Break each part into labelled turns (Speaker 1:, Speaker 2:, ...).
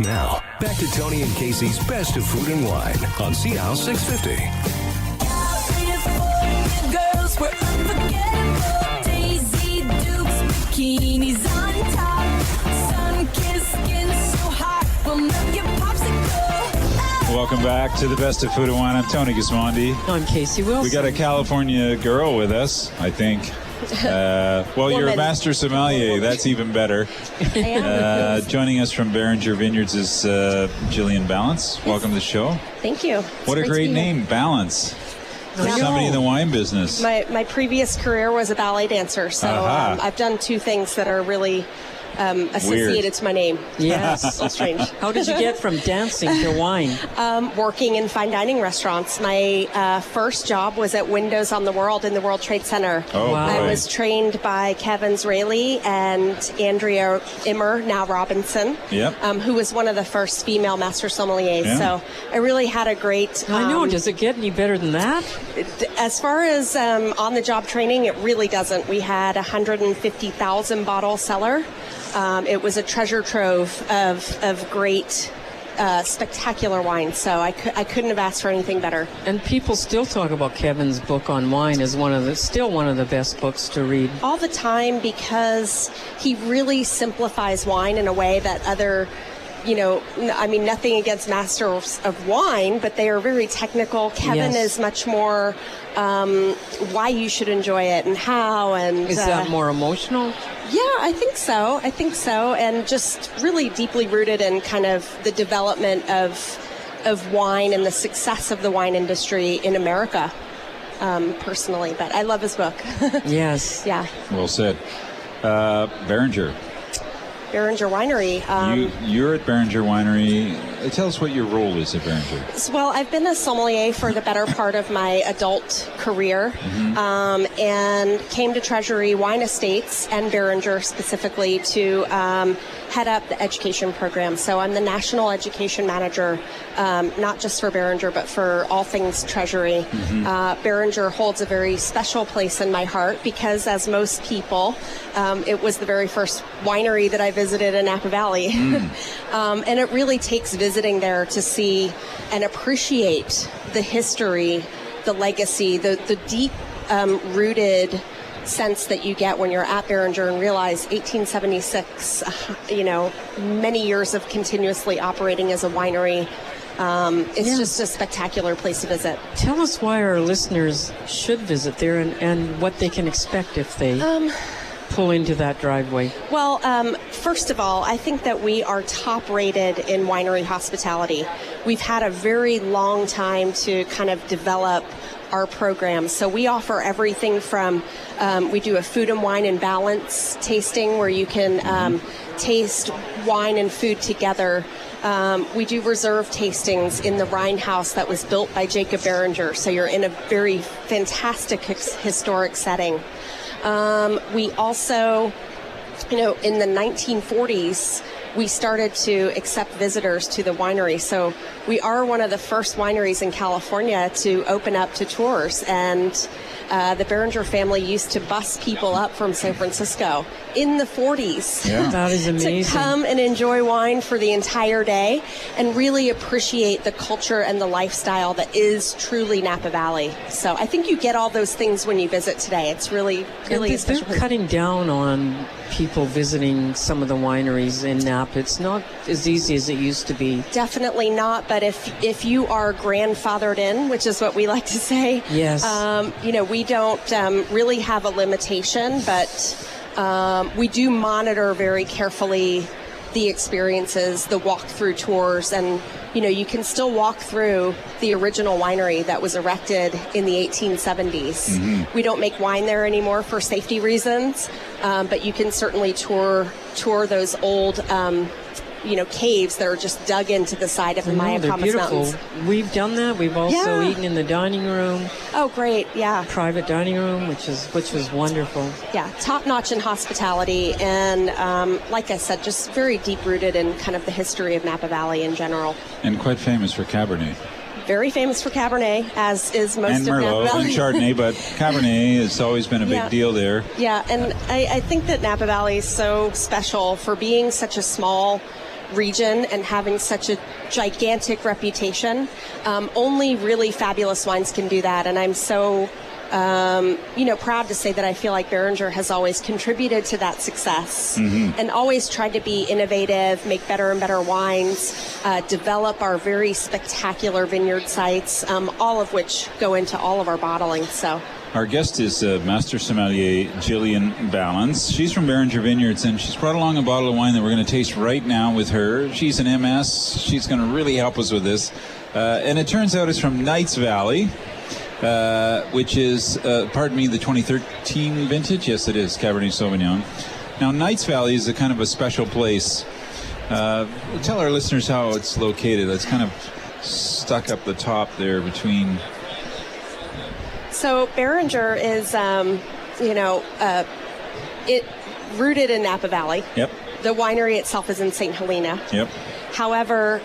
Speaker 1: Now, back to Tony and Casey's Best of Food and Wine on CL 650.
Speaker 2: Girls were unforgettable. Daisy Dukes, bikinis on top. Sun-kissed skin so hot, will melt your popsicle.
Speaker 3: Welcome back to the Best of Food and Wine. I'm Tony Gismondi.
Speaker 4: I'm Casey Wilson.
Speaker 3: We got a California girl with us, I think. Well, you're a master sommelier. That's even better. Joining us from Beringer Vineyards is Gillian Ballance. Welcome to the show.
Speaker 5: Thank you.
Speaker 3: What a great name, Ballance. For somebody in the wine business.
Speaker 5: My previous career was a ballet dancer, so I've done two things that are really associated
Speaker 3: Weird.
Speaker 5: to my name.
Speaker 4: Yes.
Speaker 5: So strange.
Speaker 4: How did you get from dancing to wine?
Speaker 5: Working in fine dining restaurants. My first job was at Windows on the World in the World Trade Center.
Speaker 3: Oh,
Speaker 4: Wow.
Speaker 3: boy.
Speaker 5: I was trained by Kevin Zraly and Andrea Immer, now Robinson,
Speaker 3: Yep.
Speaker 5: who was one of the first female master sommeliers.
Speaker 3: Yeah.
Speaker 5: So I really had a great...
Speaker 4: I know. Does it get any better than that?
Speaker 5: As far as on-the-job training, it really doesn't. We had a 150,000 bottle cellar. It was a treasure trove of great, spectacular wine. So I couldn't have asked for anything better.
Speaker 4: And people still talk about Kevin's book on wine as one of the best books to read.
Speaker 5: All the time, because he really simplifies wine in a way that other... nothing against masters of wine, but they are very technical. Kevin
Speaker 4: Yes.
Speaker 5: is much more why you should enjoy it and how. And
Speaker 4: Is that more emotional?
Speaker 5: Yeah, I think so. And just really deeply rooted in kind of the development of wine and the success of the wine industry in America, personally. But I love his book.
Speaker 4: Yes.
Speaker 5: Yeah.
Speaker 3: Well said. Beringer.
Speaker 5: Beringer Winery.
Speaker 3: You're at Beringer Winery. Tell us what your role is at Beringer.
Speaker 5: Well, I've been a sommelier for the better part of my adult career, and came to Treasury Wine Estates and Beringer specifically to head up the education program. So I'm the national education manager, not just for Beringer, but for all things Treasury. Beringer holds a very special place in my heart because, as most people, it was the very first winery that I visited in Napa Valley. And it really takes visiting there to see and appreciate the history, the legacy, the deep rooted sense that you get when you're at Beringer and realize 1876, many years of continuously operating as a winery. It's just a spectacular place to visit.
Speaker 4: Tell us why our listeners should visit there and what they can expect if they pull into that driveway.
Speaker 5: Well, first of all, I think that we are top rated in winery hospitality. We've had a very long time to kind of develop our program. So we offer everything from, we do a food and wine and balance tasting where you can taste wine and food together. We do reserve tastings in the Rhine House that was built by Jacob Beringer. So you're in a very fantastic historic setting. We also, in the 1940s, we started to accept visitors to the winery. So we are one of the first wineries in California to open up to tours. And the Beringer family used to bus people up from San Francisco in the 40s.
Speaker 3: Yeah.
Speaker 4: That is amazing.
Speaker 5: To come and enjoy wine for the entire day and really appreciate the culture and the lifestyle that is truly Napa Valley. So I think you get all those things when you visit today. It's really a
Speaker 4: They're
Speaker 5: special place.
Speaker 4: cutting down on people visiting some of the wineries in Napa. It's not as easy as it used to be.
Speaker 5: Definitely not, but if you are grandfathered in, which is what we like to say,
Speaker 4: Yes.
Speaker 5: We don't really have a limitation, but we do monitor very carefully the experiences, the walk-through tours, and you can still walk through the original winery that was erected in the 1870s. We don't make wine there anymore for safety reasons, but you can certainly tour those old caves that are just dug into the side of the
Speaker 4: No, they're
Speaker 5: Mayacamas
Speaker 4: beautiful.
Speaker 5: Mountains.
Speaker 4: We've done that. We've also eaten in the dining room,
Speaker 5: Oh, great! Yeah,
Speaker 4: private dining room, which was wonderful.
Speaker 5: yeah, top notch in hospitality, and like I said, just very deep rooted in kind of the history of Napa Valley in general.
Speaker 3: And quite famous for Cabernet.
Speaker 5: Very famous for Cabernet, as is most
Speaker 3: And
Speaker 5: of Napa
Speaker 3: Merlot
Speaker 5: Valley.
Speaker 3: and Chardonnay, but Cabernet has always been a big
Speaker 5: Yeah.
Speaker 3: deal there.
Speaker 5: Yeah, and I think that Napa Valley is so special for being such a small region and having such a gigantic reputation. Only really fabulous wines can do that, and I'm so proud to say that I feel like Beringer has always contributed to that success and always tried to be innovative, make better and better wines, develop our very spectacular vineyard sites, all of which go into all of our bottling. So.
Speaker 3: Our guest is Master Sommelier Gillian Ballance. She's from Beringer Vineyards, and she's brought along a bottle of wine that we're going to taste right now with her. She's an MS. She's going to really help us with this. And it turns out it's from Knights Valley, which is, the 2013 vintage? Yes, it is, Cabernet Sauvignon. Now, Knights Valley is a kind of a special place. Tell our listeners how it's located. It's kind of stuck up the top there between...
Speaker 5: So Beringer is, it rooted in Napa Valley.
Speaker 3: Yep.
Speaker 5: The winery itself is in St. Helena.
Speaker 3: Yep.
Speaker 5: However,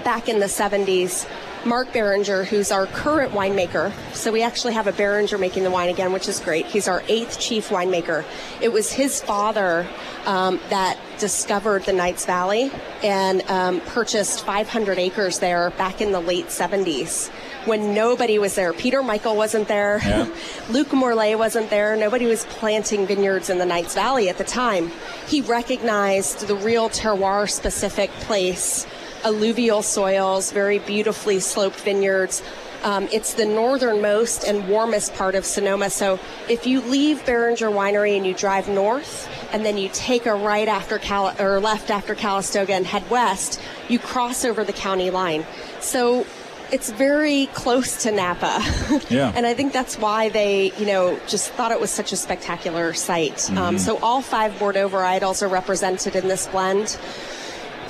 Speaker 5: back in the 70s, Mark Beringer, who's our current winemaker, so we actually have a Beringer making the wine again, which is great. He's our 8th chief winemaker. It was his father that discovered the Knights Valley and purchased 500 acres there back in the late 70s. When nobody was there. Peter Michael wasn't there. Yeah. Luc Morlaix wasn't there. Nobody was planting vineyards in the Knights Valley at the time. He recognized the real terroir-specific place, alluvial soils, very beautifully sloped vineyards. It's the northernmost and warmest part of Sonoma. So if you leave Beringer Winery and you drive north, and then you take a right after left after Calistoga and head west, you cross over the county line. So it's very close to Napa. Yeah. And I think that's why they, just thought it was such a spectacular site. So all 5 Bordeaux varietals are represented in this blend.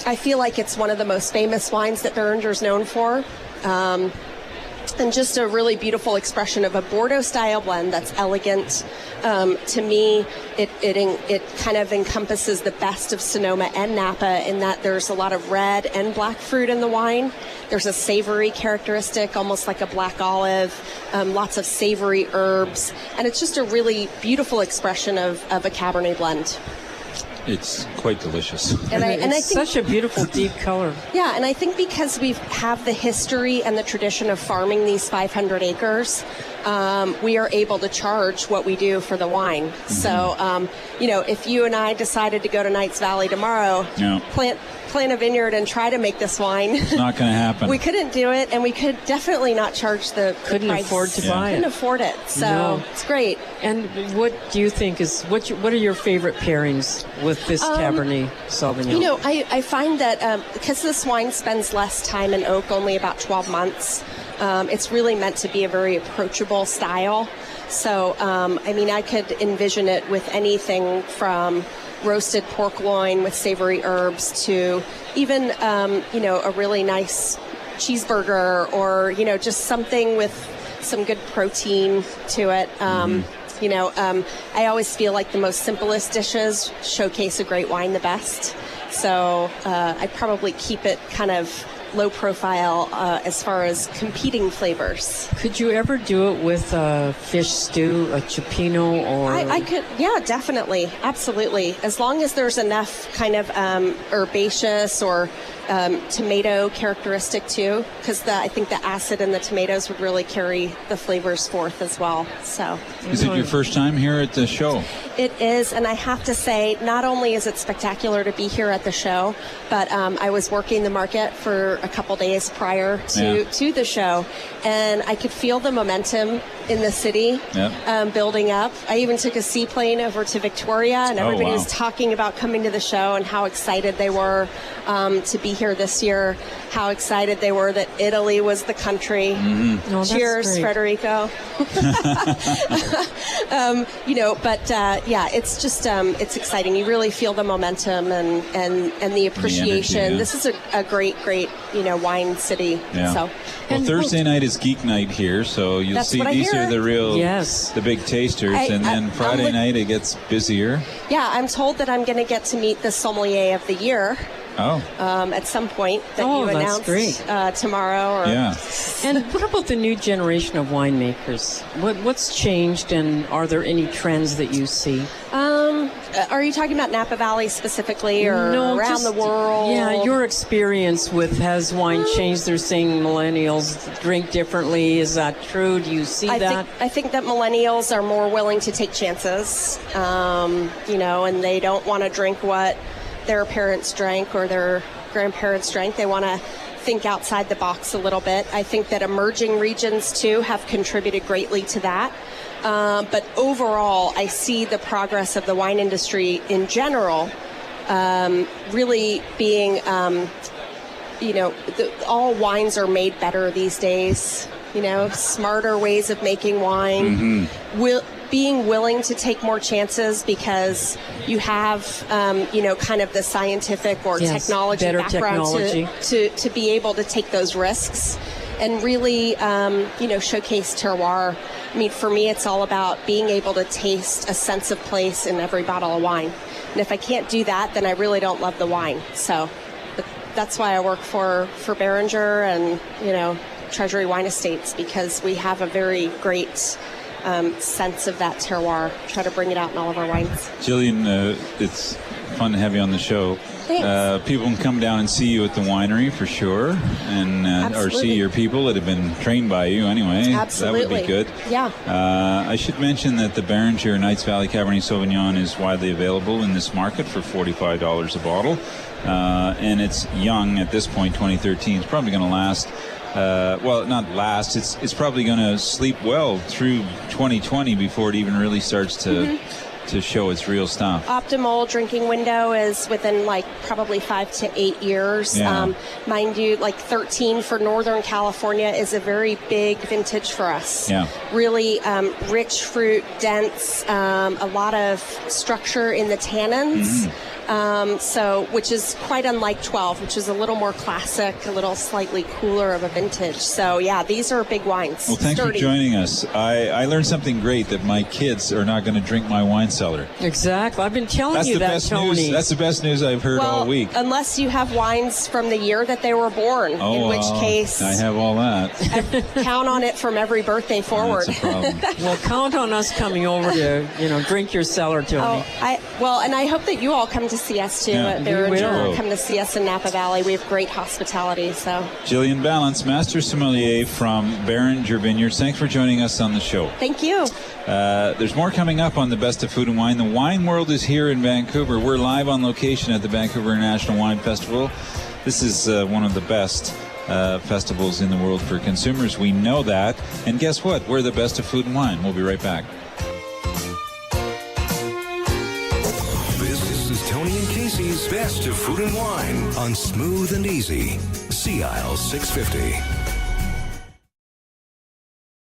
Speaker 5: I feel like it's one of the most famous wines that Beringer's known for. And just a really beautiful expression of a Bordeaux-style blend that's elegant. To me, it kind of encompasses the best of Sonoma and Napa in that there's a lot of red and black fruit in the wine. There's a savory characteristic, almost like a black olive, lots of savory herbs, and it's just a really beautiful expression of a Cabernet blend.
Speaker 3: It's quite delicious.
Speaker 4: And I think such a beautiful deep color.
Speaker 5: Yeah, and I think because we have the history and the tradition of farming these 500 acres, we are able to charge what we do for the wine. So, if you and I decided to go to Knights Valley tomorrow, plant a vineyard and try to make this wine.
Speaker 3: It's not going to happen.
Speaker 5: We couldn't do it, and we could definitely not charge the
Speaker 4: couldn't
Speaker 5: price.
Speaker 4: Afford to buy it.
Speaker 5: Couldn't afford it. So it's great.
Speaker 4: And what do you think is what are your favorite pairings with this Cabernet Sauvignon?
Speaker 5: I find that because this wine spends less time in oak, only about 12 months. It's really meant to be a very approachable style. So, I could envision it with anything from roasted pork loin with savory herbs to even, a really nice cheeseburger or, just something with some good protein to it. I always feel like the most simplest dishes showcase a great wine the best. So I probably keep it kind of low profile as far as competing flavors.
Speaker 4: Could you ever do it with a fish stew, a cioppino, or?
Speaker 5: I could, yeah, definitely, absolutely. As long as there's enough kind of herbaceous or tomato characteristic too, because I think the acid in the tomatoes would really carry the flavors forth as well. So.
Speaker 3: Is it your first time here at the show?
Speaker 5: It is, and I have to say, not only is it spectacular to be here at the show, but I was working the market for a couple days prior to the show, and I could feel the momentum in the city building up. I even took a seaplane over to Victoria, and everybody was talking about coming to the show and how excited they were to be here this year, how excited they were that Italy was the country.
Speaker 4: Oh,
Speaker 5: Cheers, Federico. It's just it's exciting. You really feel the momentum and the appreciation.
Speaker 3: The energy,
Speaker 5: This is a great wine city.
Speaker 3: Yeah.
Speaker 5: So.
Speaker 3: Well, Thursday night is Geek Night here, so you'll see these are the real, the big tasters, and then Friday night it gets busier. Yeah,
Speaker 5: I'm told that I'm going to get to meet the Sommelier of the Year. At some point that you announce tomorrow.
Speaker 4: And what about the new generation of winemakers? What's changed, and are there any trends that you see?
Speaker 5: Are you talking about Napa Valley specifically, or
Speaker 4: No,
Speaker 5: around
Speaker 4: just-
Speaker 5: the world?
Speaker 4: Yeah, your experience with has wine changed? They're saying millennials drink differently. Is that true? Do you see that?
Speaker 5: I think that millennials are more willing to take chances, and they don't want to drink what their parents drank or their grandparents drank. They want to think outside the box a little bit. I think that emerging regions, too, have contributed greatly to that. But overall, I see the progress of the wine industry in general really being, all wines are made better these days. Smarter ways of making wine. Being willing to take more chances because you have, kind of the scientific or technology
Speaker 4: better
Speaker 5: background
Speaker 4: technology.
Speaker 5: to be able to take those risks and really, showcase terroir. I mean, for me, it's all about being able to taste a sense of place in every bottle of wine. And if I can't do that, then I really don't love the wine. So that's why I work for Beringer and, Treasury Wine Estates, because we have a very great sense of that terroir. Try to bring it out in all of our wines.
Speaker 3: Gillian, it's fun to have you on the show.
Speaker 5: Thanks.
Speaker 3: People can come down and see you at the winery for sure, and or see your people that have been trained by you anyway.
Speaker 5: Absolutely.
Speaker 3: That would be good.
Speaker 5: Yeah.
Speaker 3: I should mention that the Beringer Knights Valley Cabernet Sauvignon is widely available in this market for $45 a bottle, and it's young at this point, 2013. It's probably going to last. Not last. It's probably going to sleep well through 2020 before it even really starts to show its real stuff.
Speaker 5: Optimal drinking window is within probably 5 to 8 years.
Speaker 3: Yeah.
Speaker 5: Mind you, 13 for Northern California is a very big vintage for us.
Speaker 3: Yeah.
Speaker 5: Really rich fruit, dense, a lot of structure in the tannins. Which is quite unlike 12, which is a little more classic, a little slightly cooler of a vintage. So yeah, these are big wines.
Speaker 3: Well, thanks
Speaker 5: Sturdy.
Speaker 3: for joining us. I learned something great, that my kids are not going to drink my wine cellar.
Speaker 4: Exactly. I've been telling
Speaker 3: That's
Speaker 4: you
Speaker 3: the
Speaker 4: that,
Speaker 3: best
Speaker 4: Tony.
Speaker 3: news. That's the best news I've heard all week.
Speaker 5: Unless you have wines from the year that they were born, in which case
Speaker 3: I have all that.
Speaker 5: count on it from every birthday forward.
Speaker 3: That's a problem.
Speaker 4: Well, count on us coming over to, drink your cellar, Tony.
Speaker 5: And I hope that you all come to see us too
Speaker 3: Yeah,
Speaker 5: at
Speaker 3: we
Speaker 5: Beringer.
Speaker 3: will.
Speaker 5: Come to see us in Napa Valley. We have great hospitality. So
Speaker 3: Gillian Ballance, Master Sommelier from Beringer Vineyards. Thanks for joining us on the show.
Speaker 5: thank you.
Speaker 3: There's more coming up on the Best of Food and Wine. The Wine World is here in Vancouver. We're live on location at the Vancouver International Wine Festival. This is one of the best festivals in the world for consumers. We know that. And guess what? We're the Best of Food and Wine. We'll be right back.
Speaker 1: This is Tony and Casey's Best of Food and Wine on Smooth and Easy. Sea Isle 650.